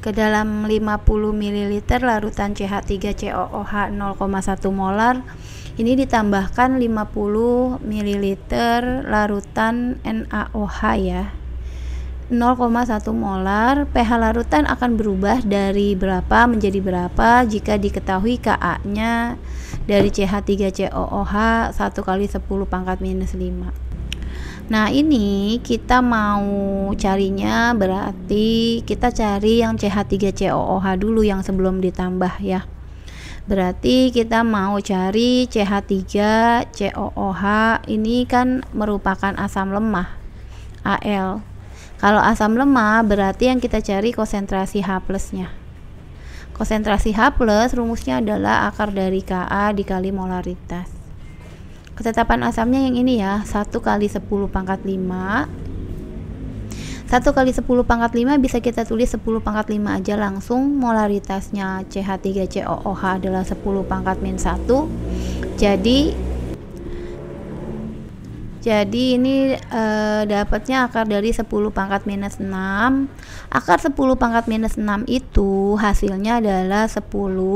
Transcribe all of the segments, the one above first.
ke dalam 50 ml larutan CH3COOH 0,1 molar. Ini ditambahkan 50 ml larutan NaOH ya, 0,1 molar. pH larutan akan berubah dari berapa menjadi berapa jika diketahui Ka-nya dari CH3COOH 1 kali 10 pangkat minus 5. Nah, ini kita mau carinya, berarti kita cari yang CH3COOH dulu yang sebelum ditambah ya. Berarti kita mau cari CH3COOH, ini kan merupakan asam lemah, Al. Kalau asam lemah berarti yang kita cari konsentrasi H+ nya. Konsentrasi H+ rumusnya adalah akar dari Ka dikali molaritas. Ketetapan asamnya yang ini ya, 1 kali 10 pangkat 5. 1 kali 10 pangkat 5 bisa kita tulis 10 pangkat 5 aja langsung. Molaritasnya CH3COOH adalah 10 pangkat min 1. Jadi ini dapatnya akar dari 10 pangkat minus 6. Akar 10 pangkat minus 6 itu hasilnya adalah 10,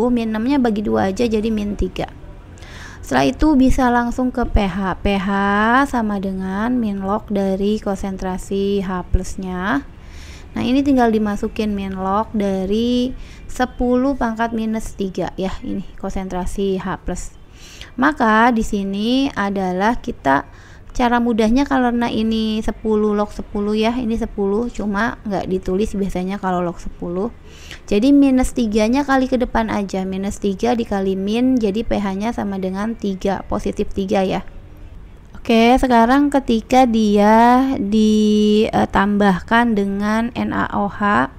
min 6 nya bagi 2 aja jadi min 3. Setelah itu bisa langsung ke pH. pH sama dengan min log dari konsentrasi H+ nya. Nah, ini tinggal dimasukin min log dari 10 pangkat minus 3 ya, ini konsentrasi H+. Maka di sini adalah kita cara mudahnya, karena ini 10 log 10 ya, ini 10 cuma nggak ditulis biasanya kalau log 10. Jadi minus 3 nya kali ke depan aja, minus 3 dikali min, jadi pH nya sama dengan 3, positif 3 ya. Oke, sekarang ketika dia ditambahkan dengan NaOH,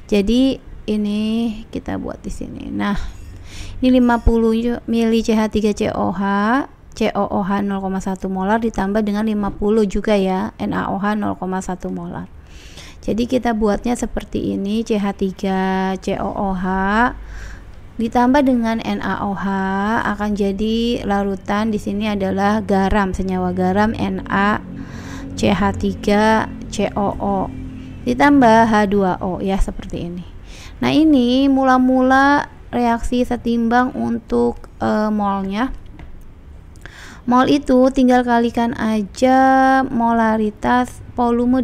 jadi ini kita buat di sini. Nah, ini 50 ml CH3COOH 0,1 molar ditambah dengan 50 juga ya NaOH 0,1 molar. Jadi kita buatnya seperti ini, CH3COOH ditambah dengan NaOH akan jadi larutan, di sini adalah garam, senyawa garam NaCH3COO ditambah H2O ya, seperti ini. Nah, ini mula-mula reaksi setimbang untuk molnya. Mol itu tinggal kalikan aja molaritas volume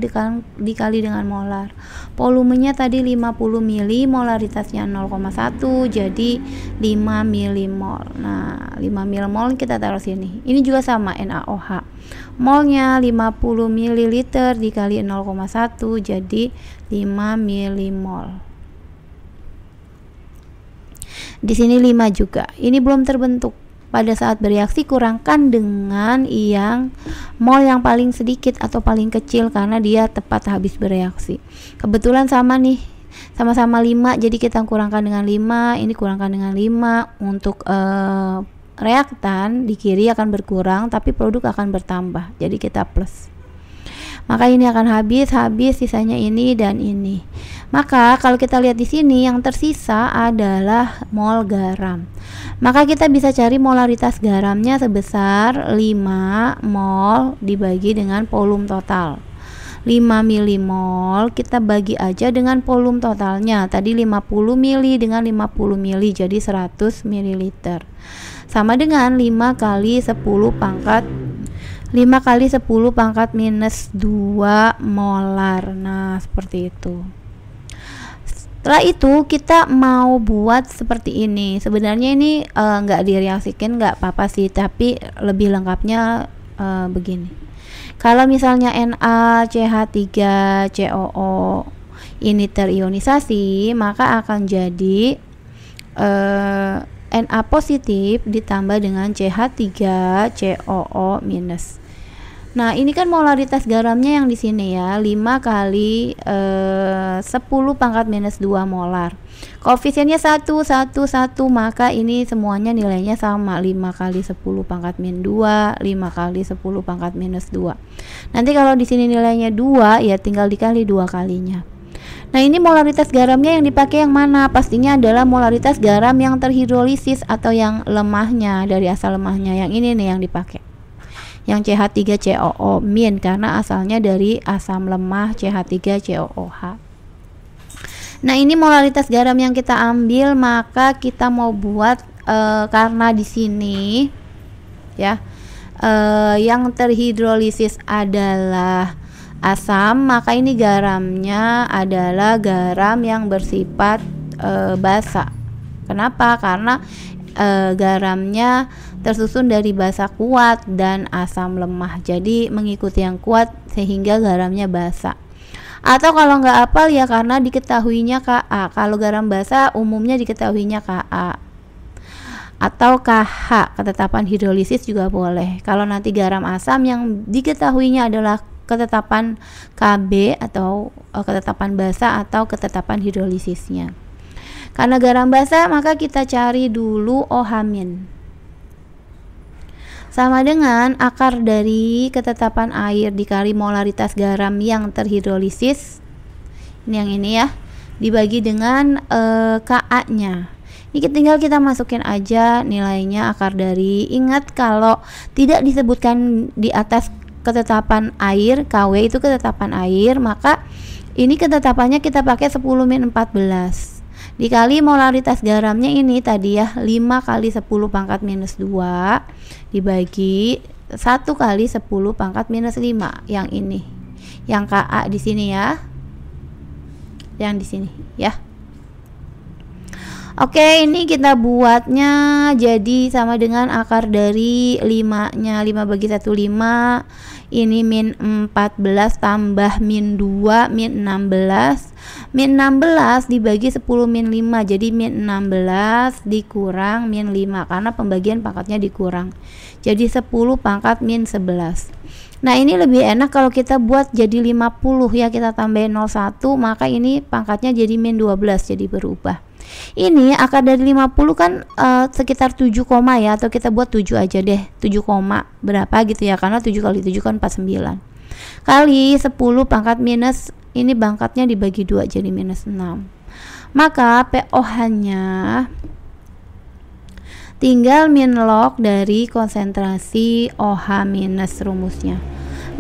dikali dengan molar. Volumenya tadi 50 mili, molaritasnya 0,1 jadi 5 milimol. Nah, 5 milimol kita taruh sini. Ini juga sama NaOH. Molnya 50 ml dikali 0,1 jadi 5 milimol. Di sini 5 juga. Ini belum terbentuk. Pada saat bereaksi kurangkan dengan yang mol yang paling sedikit atau paling kecil karena dia tepat habis bereaksi. Kebetulan sama nih, sama-sama 5, jadi kita kurangkan dengan 5, ini kurangkan dengan 5. Untuk reaktan di kiri akan berkurang tapi produk akan bertambah, jadi kita plus. Maka ini akan habis, sisanya ini dan ini. Maka kalau kita lihat di sini yang tersisa adalah mol garam. Maka kita bisa cari molaritas garamnya sebesar 5 mol dibagi dengan volume total. 5 milimol kita bagi aja dengan volume totalnya. Tadi 50 mili dengan 50 mili jadi 100 ml. Sama dengan 5 kali 10 pangkat minus 2 molar. Nah, seperti itu. Setelah itu kita mau buat seperti ini. Sebenarnya ini nggak direaksikan nggak apa-apa sih, tapi lebih lengkapnya begini. Kalau misalnya NaCH3COO ini terionisasi, maka akan jadi Na positif ditambah dengan CH3COO minus. Nah, ini kan molaritas garamnya yang di sini ya, 5 kali 10 pangkat minus 2 molar. Koefisiennya 1, 1, 1, maka ini semuanya nilainya sama, 5 kali 10 pangkat min 2, 5 kali 10 pangkat minus 2. Nanti kalau di sini nilainya 2, ya tinggal dikali 2 kalinya. Nah, ini molaritas garamnya yang dipakai yang mana? Pastinya adalah molaritas garam yang terhidrolisis atau yang lemahnya, dari asal lemahnya. Yang ini nih yang dipakai, yang CH3COO min, karena asalnya dari asam lemah CH3COOH. Nah, ini molaritas garam yang kita ambil, maka kita mau buat karena di sini ya yang terhidrolisis adalah asam, maka ini garamnya adalah garam yang bersifat basa. Kenapa? Karena garamnya tersusun dari basa kuat dan asam lemah, jadi mengikuti yang kuat sehingga garamnya basa. Atau kalau nggak hafal ya karena diketahuinya Ka. Kalau garam basa umumnya diketahuinya Ka. Atau KH, ketetapan hidrolisis juga boleh. Kalau nanti garam asam yang diketahuinya adalah ketetapan KB atau ketetapan basa atau ketetapan hidrolisisnya. Karena garam basa maka kita cari dulu OH-. Sama dengan akar dari ketetapan air dikali molaritas garam yang terhidrolisis. Ini yang ini ya, dibagi dengan Ka-nya. Ini tinggal kita masukin aja nilainya akar dari. Ingat kalau tidak disebutkan di atas ketetapan air, KW itu ketetapan air, maka ini ketetapannya kita pakai 10-14 dikali molaritas garamnya ini tadi ya 5 kali 10 pangkat minus 2 dibagi 1 kali 10 pangkat minus 5 yang ini, yang Ka di sini ya, yang di sini ya. Oke, ini kita buatnya jadi sama dengan akar dari 5-nya, 5 bagi 1 5, ini min 14 tambah min 2 min 16, min 16 dibagi 10 min 5, jadi min 16 dikurang min 5 karena pembagian pangkatnya dikurang, jadi 10 pangkat min 11. Nah, ini lebih enak kalau kita buat jadi 50 ya, kita tambahin 01, maka ini pangkatnya jadi min 12, jadi berubah. Ini akar dari 50 kan sekitar 7 koma ya, atau kita buat 7 aja deh, 7 koma berapa gitu ya, karena 7 kali 7 kan 49 kali 10 pangkat minus ini pangkatnya dibagi 2 jadi minus 6, maka POH nya tinggal min log dari konsentrasi OH minus rumusnya.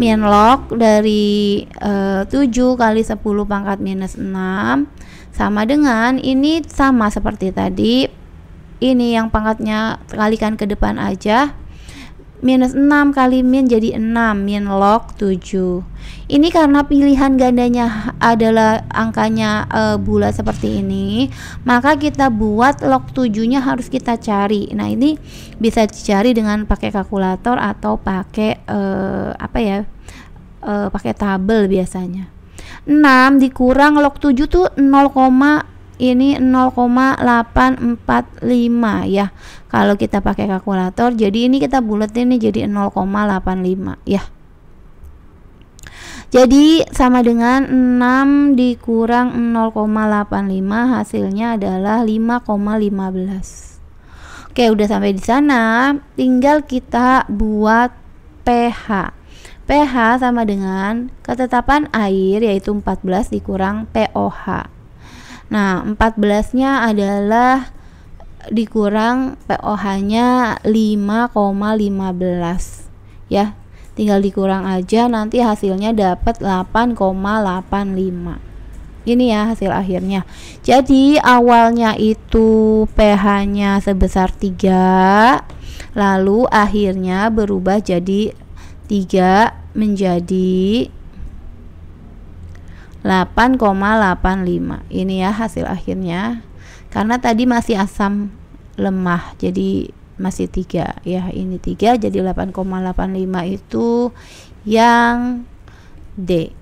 Min log dari 7 kali 10 pangkat minus 6 sama dengan ini, sama seperti tadi, ini yang pangkatnya kalikan ke depan aja, minus 6 kali min jadi 6 min log 7. Ini karena pilihan gandanya adalah angkanya bulat seperti ini, maka kita buat log 7 nya harus kita cari. Nah, ini bisa dicari dengan pakai kalkulator atau pakai pakai tabel biasanya. 6 dikurang log 7 tuh 0, ini 0,845 ya. Kalau kita pakai kalkulator, jadi ini kita buletin nih jadi 0,85 ya. Jadi sama dengan 6 dikurang 0,85 hasilnya adalah 5,15. Oke, udah sampai di sana, tinggal kita buat pH. pH sama dengan ketetapan air yaitu 14 dikurang POH. Nah, 14-nya adalah dikurang POH-nya 5,15 ya. Tinggal dikurang aja, nanti hasilnya dapat 8,85. Ini ya hasil akhirnya. Jadi awalnya itu pH-nya sebesar 3, lalu akhirnya berubah jadi 3 menjadi 8,85. Ini ya hasil akhirnya. Karena tadi masih asam lemah, jadi masih 3 ya. Ini 3 jadi 8,85 itu yang D.